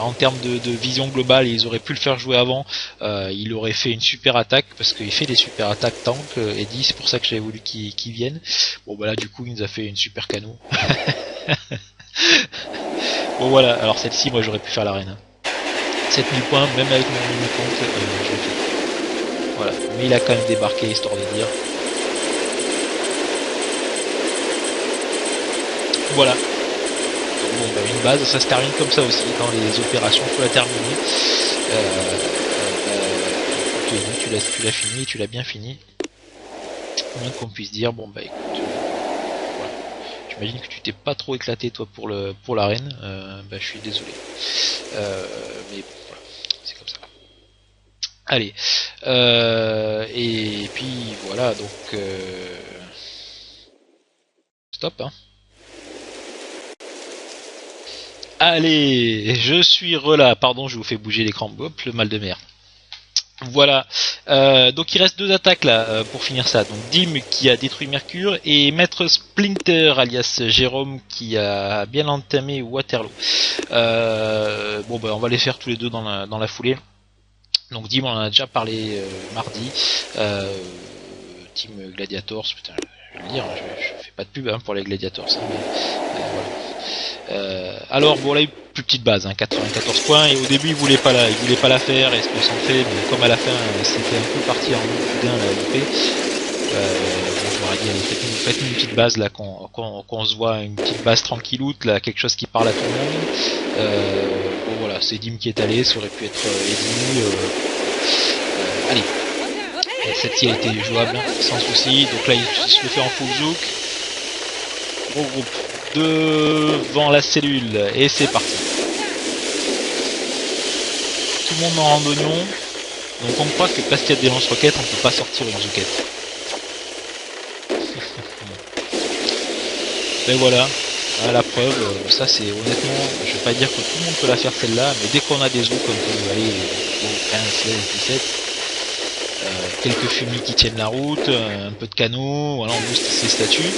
en termes de vision globale, ils auraient pu le faire jouer avant. Il aurait fait une super attaque, parce qu'il fait des super attaques tank, Eddie, c'est pour ça que j'avais voulu qu'il vienne. Bon bah là du coup il nous a fait une super Kano. Bon voilà, alors celle-ci moi j'aurais pu faire l'arène. 7000 points, même avec mon mini compte, je l'ai fait. Voilà, mais il a quand même débarqué, histoire de dire. Voilà. Donc bon, bah, une base, ça se termine comme ça aussi, dans les opérations, faut la terminer. Écoute, tu l'as fini, tu l'as bien fini. Moins qu'on puisse dire, bon bah écoute, voilà. J'imagine que tu t'es pas trop éclaté toi pour l'arène, bah je suis désolé. Mais bon, voilà, c'est comme ça. Allez, et puis voilà, donc stop, hein. Allez, je suis relà, pardon, je vous fais bouger l'écran, hop, le mal de mer. Voilà, donc il reste deux attaques là pour finir ça. Donc Dim qui a détruit Mercure, et Maître Splinter alias Jérôme qui a bien entamé Waterloo. Bon bah on va les faire tous les deux dans la foulée. Donc Dim, on en a déjà parlé mardi. Team Gladiators, putain, je vais le dire, je fais pas de pub hein, pour les Gladiators, hein, mais voilà. Alors bon là il plus petite base, hein, 94 points, et au début il voulait pas la faire et se concentrer, mais comme à la fin c'était un peu parti en boudin la LP, bon, je leur ai dit allez, faites-nous une petite base là, qu'on se voit, une petite base tranquilloute là, quelque chose qui parle à tout le monde. Bon voilà, c'est Dim qui est allé, ça aurait pu être Eddie, allez. Et cette-ci a été jouable sans souci, donc là il se le fait en full zouk. Gros groupe devant la cellule, et c'est parti. Tout le monde en randonnion, donc on croit que parce qu'il y a des lance-roquettes, on peut pas sortir une zouquette. Et voilà, à la preuve, ça c'est honnêtement, je vais pas dire que tout le monde peut la faire celle-là, mais dès qu'on a des zouks comme aller au 15, 16, 17, quelques fumis qui tiennent la route, un peu de canot, voilà, on booste ses statuts.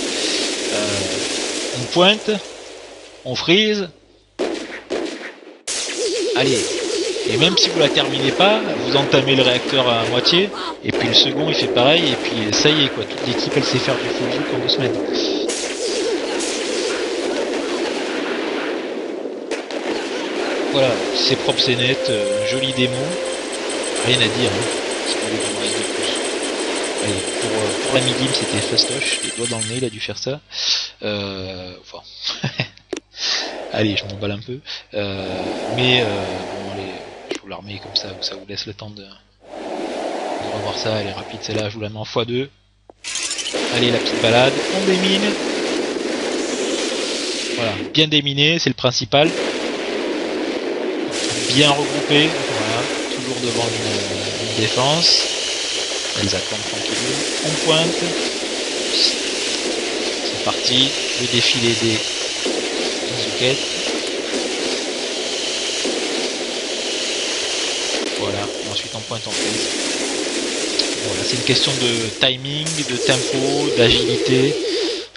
On pointe, on freeze, allez, et même si vous la terminez pas, vous entamez le réacteur à moitié, et puis le second il fait pareil, et puis ça y est quoi, toute l'équipe elle sait faire du full zouk en 2 semaines. Voilà, c'est propre, c'est net, joli démo, rien à dire, hein, c'est pas les de plus. Allez, pour la midi c'était fastoche, les doigts dans le nez, il a dû faire ça. Enfin, allez, je m'emballe un peu. Mais bon, allez, je vous la remets comme ça vous laisse le temps de revoir ça. Elle est rapide celle-là, je vous la mets en x2. Allez, la petite balade, on démine. Voilà, bien déminé, c'est le principal. Bien regroupé, voilà, toujours devant une défense. Elles attendent tranquillement. On pointe. C'est parti. Le défilé des Zuquettes. Voilà. Et ensuite on pointe en prise. Voilà, c'est une question de timing, de tempo, d'agilité,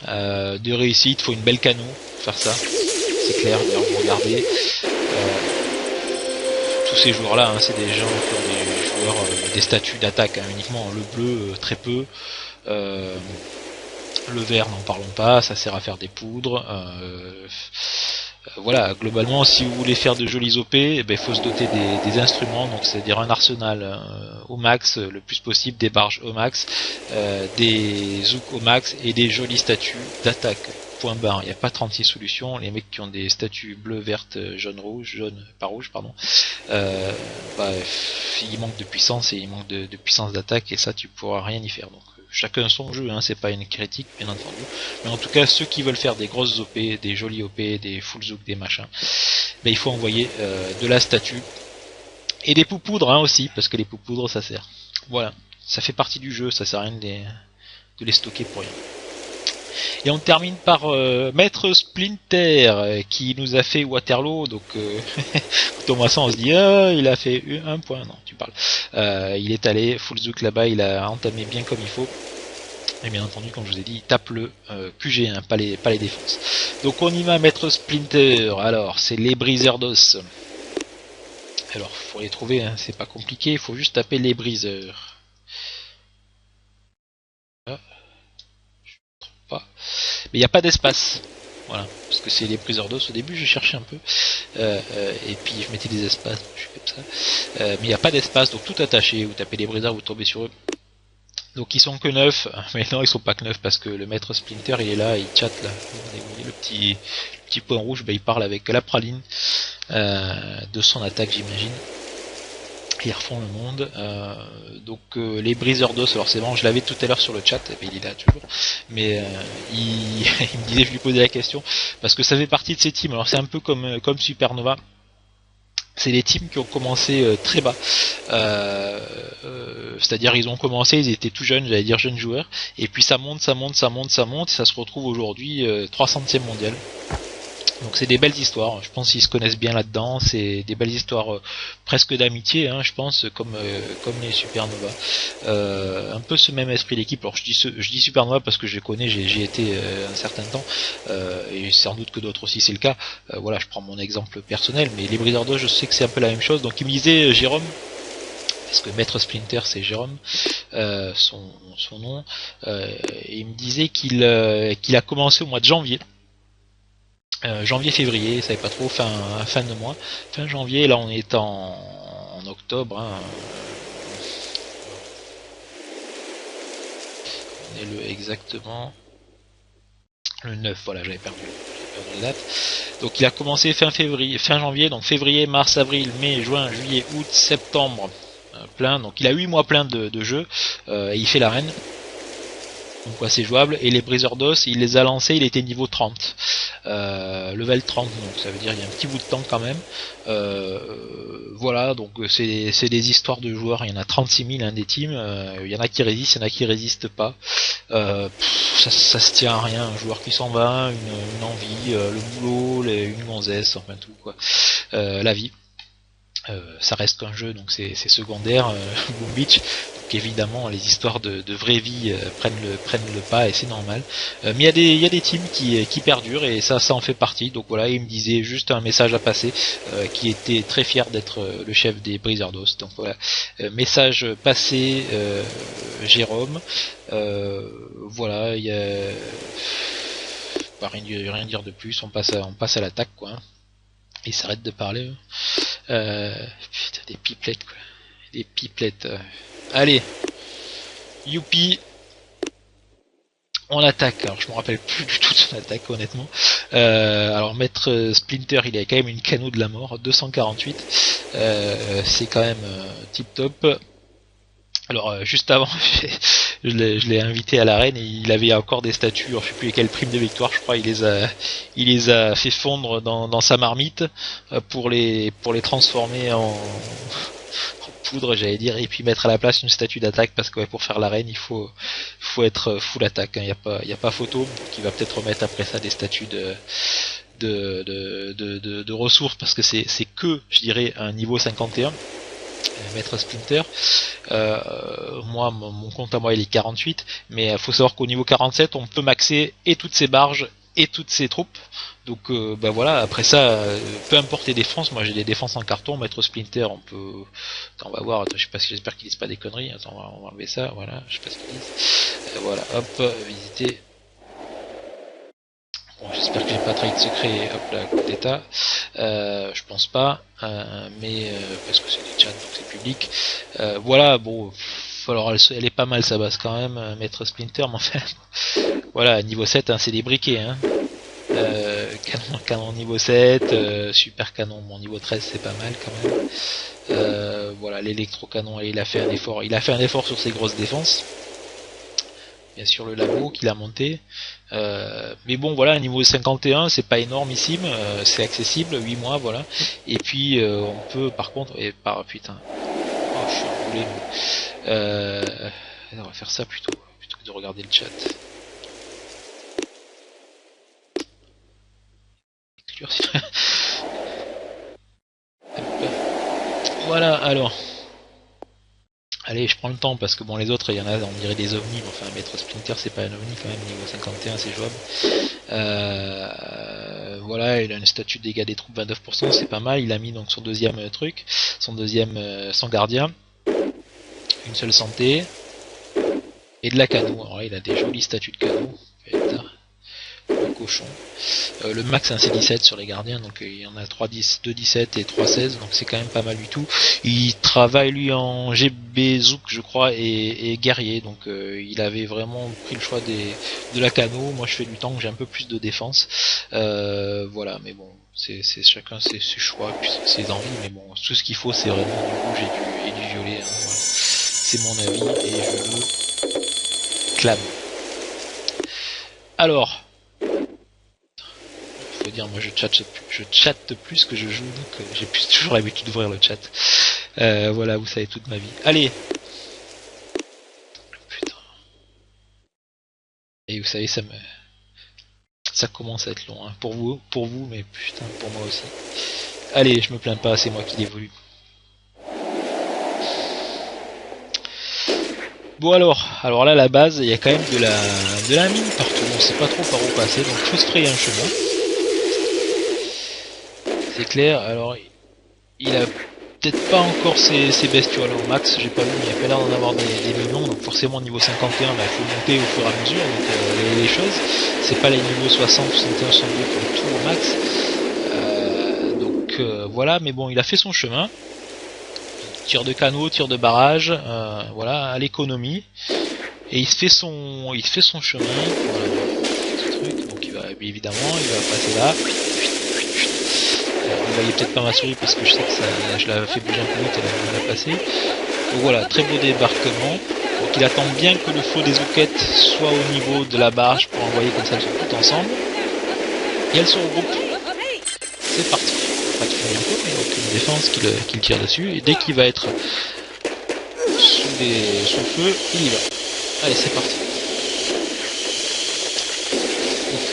de réussite. Il faut une belle canon pour faire ça. C'est clair. D'ailleurs, vous regardez. Tous ces joueurs-là, hein, c'est des gens qui ont des joueurs, des statuts d'attaque, hein, uniquement. Le bleu, très peu. Le vert, n'en parlons pas, ça sert à faire des poudres. Voilà, globalement, si vous voulez faire de jolis OP, il faut se doter des instruments, donc c'est-à-dire un arsenal au max, le plus possible, des barges au max, des zouks au max et des jolis statuts d'attaque. Point barre, il n'y a pas 36 solutions. Les mecs qui ont des statues bleues, vertes, jaune, pas rouge, pardon. Il manque de puissance et il manque de puissance d'attaque et ça tu pourras rien y faire. Donc chacun son jeu, hein, c'est pas une critique bien entendu. Mais en tout cas ceux qui veulent faire des grosses OP, des jolies OP, des full zouk, des machins, il faut envoyer de la statue et des poupoudres hein, aussi parce que les poupoudres ça sert. Voilà, ça fait partie du jeu, ça sert à rien de les stocker pour rien. Et on termine par Maître Splinter qui nous a fait Waterloo. Donc Thomas on se dit il a fait un point. Non, tu parles. Il est allé full zouk là-bas, il a entamé bien comme il faut. Et bien entendu, comme je vous ai dit, il tape le QG, hein, pas les défenses. Donc on y va, Maître Splinter. Alors c'est les briseurs d'os. Alors faut les trouver, hein, c'est pas compliqué. Il faut juste taper les briseurs. Pas. Mais il n'y a pas d'espace. Voilà, parce que c'est les briseurs d'os. Au début, j'ai cherché un peu, et puis je mettais des espaces. Je suis comme ça. Mais il n'y a pas d'espace, donc tout attaché. Vous tapez les briseurs, vous tombez sur eux. Donc ils sont que 9, mais non, ils sont pas que 9 parce que le maître Splinter, il est là, il chatte là. Vous voyez le petit point rouge, il parle avec la praline de son attaque, j'imagine. Ils refont le monde. Donc les briseurs d'os, alors c'est bon, je l'avais tout à l'heure sur le chat, il est là toujours, mais il me disait, je lui posais la question parce que ça fait partie de ces teams. Alors c'est un peu comme Supernova. C'est des teams qui ont commencé très bas, c'est-à-dire ils ont commencé, ils étaient tout jeunes, j'allais dire jeunes joueurs, et puis ça monte, et ça se retrouve aujourd'hui 300e mondial. Donc c'est des belles histoires, je pense qu'ils se connaissent bien là-dedans, c'est des belles histoires presque d'amitié, hein, je pense, comme les Supernova. Un peu ce même esprit d'équipe, alors je dis Supernova parce que je les connais, j'y étais un certain temps, et sans doute que d'autres aussi c'est le cas. Voilà, je prends mon exemple personnel, mais les Briseurs d'Os, je sais que c'est un peu la même chose. Donc il me disait Jérôme, parce que Maître Splinter c'est Jérôme, son nom, et il me disait qu'il a commencé au mois de janvier. Janvier-février, ça savait pas trop, fin de mois, fin janvier, là on est en octobre, hein. On est le exactement le 9, voilà, j'avais perdu la date. Donc il a commencé fin janvier, donc février, mars, avril, mai, juin, juillet, août, septembre, plein, donc il a 8 mois plein de jeu, et il fait l'arène. Donc ouais, c'est jouable, et les briseurs d'os, il les a lancés, il était niveau 30, level 30, donc ça veut dire il y a un petit bout de temps quand même. Voilà, donc c'est des histoires de joueurs, il y en a 36 000 hein, des teams, il y en a qui résistent, il y en a qui résistent pas. Ça se tient à rien, un joueur qui s'en va, une envie, le boulot, une gonzesse, enfin tout quoi, la vie. Ça reste qu'un jeu, donc c'est secondaire, Boom Beach. Donc évidemment, les histoires de vraie vie prennent le pas et c'est normal. Mais il y a des teams qui perdurent et ça en fait partie. Donc voilà, il me disait juste un message à passer, qui était très fier d'être le chef des Briseurs d'Os. Donc voilà, message passé, Jérôme. Voilà, il y a rien dire de plus. On passe à l'attaque quoi. Il s'arrête de parler. Putain, des pipelettes quoi. Des pipelettes. Allez. Youpi. On attaque. Alors je me rappelle plus du tout de son attaque honnêtement. Alors Maître Splinter il a quand même une canot de la mort. 248. C'est quand même tip top. Alors juste avant, je l'ai invité à l'arène et il avait encore des statues, alors je sais plus quelle prime de victoire, je crois, il les a fait fondre dans sa marmite pour les transformer en poudre, j'allais dire, et puis mettre à la place une statue d'attaque parce que ouais, pour faire l'arène, faut être full attaque. Hein. Il y a pas photo. Donc il va peut-être remettre après ça des statues de ressources parce que c'est que, je dirais, un niveau 51. Maître Splinter. Moi, mon compte à moi, il est 48, mais il faut savoir qu'au niveau 47, on peut maxer et toutes ses barges et toutes ses troupes. Donc, bah voilà. Après ça, peu importe les défenses. Moi, j'ai des défenses en carton. Maître Splinter, on peut. Attends, on va voir. Attends, je sais pas si j'espère qu'ils disent pas des conneries. Attends, on va enlever ça. Voilà. Je sais pas ce qu'ils disent. Voilà. Hop, visiter. Bon, j'espère que j'ai pas trahi de secret. Hop là, coup d'état. Je pense pas, mais parce que c'est des chats donc c'est public. Voilà, bon, alors elle est pas mal sa base quand même, Maître Splinter, mais enfin, voilà, niveau 7, hein, c'est des briquets. Hein. Canon niveau 7, super canon, bon niveau 13 c'est pas mal quand même. Voilà, l'électro-canon, il a fait un effort sur ses grosses défenses. Bien sûr le labo qu'il a monté. Mais bon voilà, niveau 51 c'est pas énormissime, c'est accessible, 8 mois voilà. Et puis on peut par contre, putain, oh, je suis enroulé. On va faire ça plutôt que de regarder le chat. Voilà, alors. Allez, je prends le temps parce que bon, les autres, il y en a, on dirait des ovnis. Mais enfin, Maître Splinter, c'est pas un ovni quand même. Niveau 51, c'est jouable. Voilà, il a une statue de dégâts des troupes 29%, c'est pas mal. Il a mis donc son deuxième truc, son gardien, une seule santé et de la canou. Alors là, il a des jolies statues de canou. Le cochon. Le max c'est un C17 sur les gardiens, donc il y en a 3-10, 2-17 et 3-16, donc c'est quand même pas mal du tout. Il travaille lui en GB Zouk je crois et guerrier, donc il avait vraiment pris le choix de la cano. Moi je fais du tank, j'ai un peu plus de défense. Voilà, mais bon, c'est chacun ses choix, puis ses envies, mais bon, tout ce qu'il faut c'est vraiment du rouge et du violet. Hein, voilà. C'est mon avis et je le clame. Alors, faut dire, moi je chatte plus que je joue, donc j'ai toujours l'habitude d'ouvrir le chat. Voilà, vous savez toute ma vie. Allez. Putain. Et vous savez, ça commence à être long, hein. Pour vous, mais putain, pour moi aussi. Allez, je me plains pas, c'est moi qui l'évolue. Bon alors là la base, il y a quand même de la mine partout, on sait pas trop par où passer, donc faut se frayer un chemin. C'est clair, alors il a peut-être pas encore ses bestioles au max, j'ai pas vu, mais il y a pas l'air d'en avoir des millions, donc forcément niveau 51, bah, il faut monter au fur et à mesure, donc les choses, c'est pas les niveaux 60, 61, 62 pour tout au max. Voilà, mais bon, il a fait son chemin. Tir de canot, tir de barrage, voilà, à l'économie. Et il se fait son chemin. Voilà, ce truc. Donc il va évidemment, il va passer là. Vous voyez peut-être pas ma souris parce que je sais que je l'avais fait bouger un peu vite, elle a passé. Donc voilà, très beau débarquement. Donc il attend bien que le flot des ouquettes soit au niveau de la barge pour envoyer comme ça elles sont toutes ensemble. Et elles se regroupent. C'est parti. Pas de fond bientôt, mais donc une défense qu'il tire dessus. Et dès qu'il va être sous le feu, il y va. Allez, c'est parti. Donc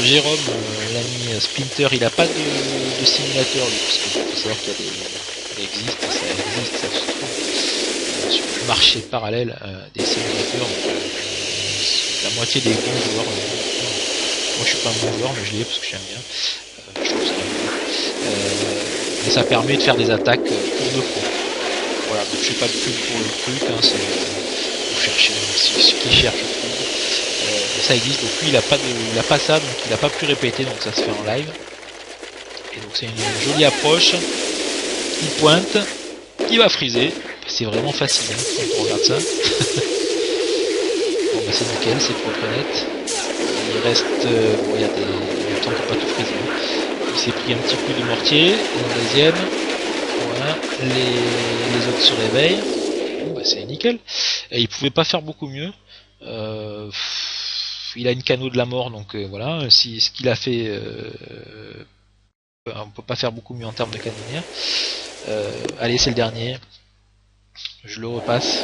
Jérôme, l'ami Splinter, il a pas de simulateur lui, parce qu'il faut savoir qu'il y a ça se trouve sur le marché parallèle des simulateurs. Donc, la moitié des bons joueurs. Moi je suis pas un bon joueur, mais je l'ai parce que j'aime bien. Je trouve ça et ça permet de faire des attaques pour de pro. Voilà, donc je fais pas de pub pour le truc, hein, c'est vous cherchez ce qui cherche ça existe, donc lui il a pas ça, donc il a pas pu répéter, donc ça se fait en live. Et donc c'est une jolie approche. Il pointe, il va friser. C'est vraiment facile hein, quand on regarde ça. Bon bah c'est nickel, c'est propre net. Il reste bon il y a du temps pour pas tout friser. Il s'est pris un petit coup de mortier, et le deuxième. Voilà, les autres se réveillent. bon bah c'est nickel. Et il pouvait pas faire beaucoup mieux. Il a une canot de la mort, donc voilà. Si ce qu'il a fait, on peut pas faire beaucoup mieux en termes de canonnière. Allez, c'est le dernier. Je le repasse.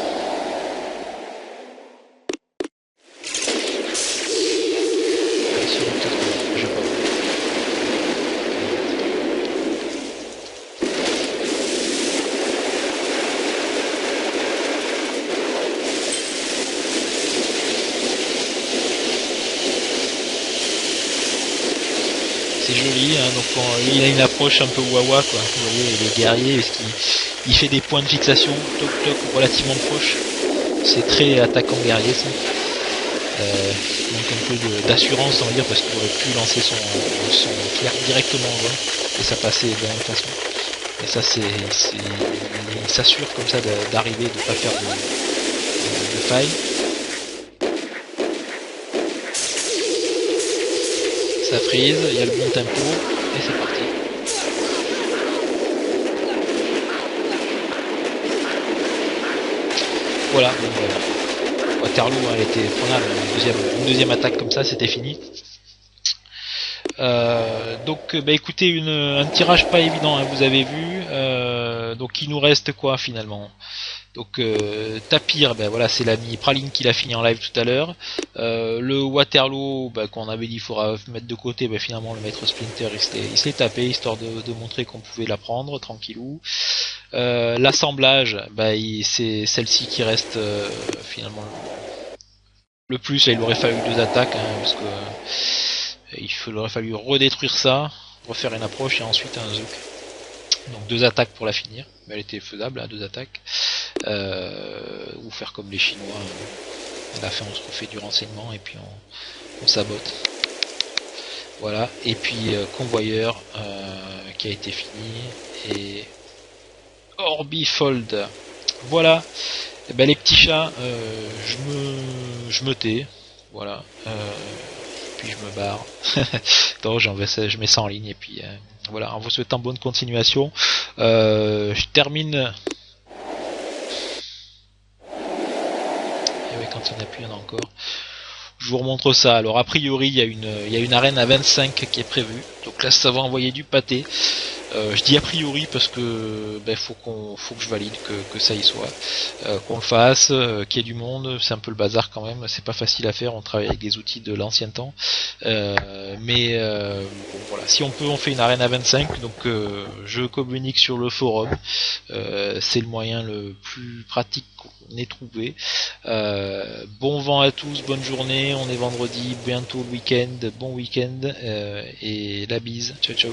C'est joli, hein, donc il a une approche un peu wawa, quoi. Vous voyez, il est guerrier, parce qu'il fait des points de fixation, toc toc, relativement proches. C'est très attaquant guerrier, ça. Donc un peu d'assurance, on va dire, parce qu'il aurait pu lancer son flair directement en vol, et ça passait de la même façon. Et ça, il s'assure comme ça d'arriver, de ne pas faire de faille. Ça freeze, il y a le bon tempo, et c'est parti. Voilà, donc voilà. Waterloo, elle était prenable, une deuxième attaque comme ça, c'était fini. Donc bah écoutez, un tirage pas évident, hein, vous avez vu. Donc il nous reste quoi finalement? Donc Tapir, ben voilà, c'est l'ami Praline qui l'a fini en live tout à l'heure. Le Waterloo, ben, qu'on avait dit il faudra mettre de côté, ben, finalement le maître Splinter il se l'est tapé histoire de montrer qu'on pouvait la prendre tranquillou. L'assemblage, ben, c'est celle-ci qui reste finalement le plus. Là, il aurait fallu 2 attaques, hein, parce que il aurait fallu redétruire ça, refaire une approche et ensuite un zouk. Donc 2 attaques pour la finir, mais elle était faisable, hein, 2 attaques. Ou faire comme les Chinois, à la fin on se refait du renseignement et puis on sabote. Voilà, et puis Convoyeur qui a été fini, et Orbifold. Voilà, et ben, les petits chats, je me tais, voilà, puis je me barre. Donc je mets ça en ligne, et puis voilà, en vous souhaitant bonne continuation. Je termine. Quand il n'y en a plus, il y en a encore. Je vous remontre ça. Alors a priori, il y a une arène à 25 qui est prévue. Donc là, ça va envoyer du pâté. Je dis a priori parce que faut que je valide que ça y soit, qu'on le fasse, qu'il y ait du monde. C'est un peu le bazar quand même. C'est pas facile à faire. On travaille avec des outils de l'ancien temps. Mais bon, voilà. Si on peut, on fait une arène à 25. Donc je communique sur le forum. C'est le moyen le plus pratique qu'on ait trouvé. Bon vent à tous, bonne journée. On est vendredi, bientôt le week-end. Bon week-end et la bise. Ciao ciao.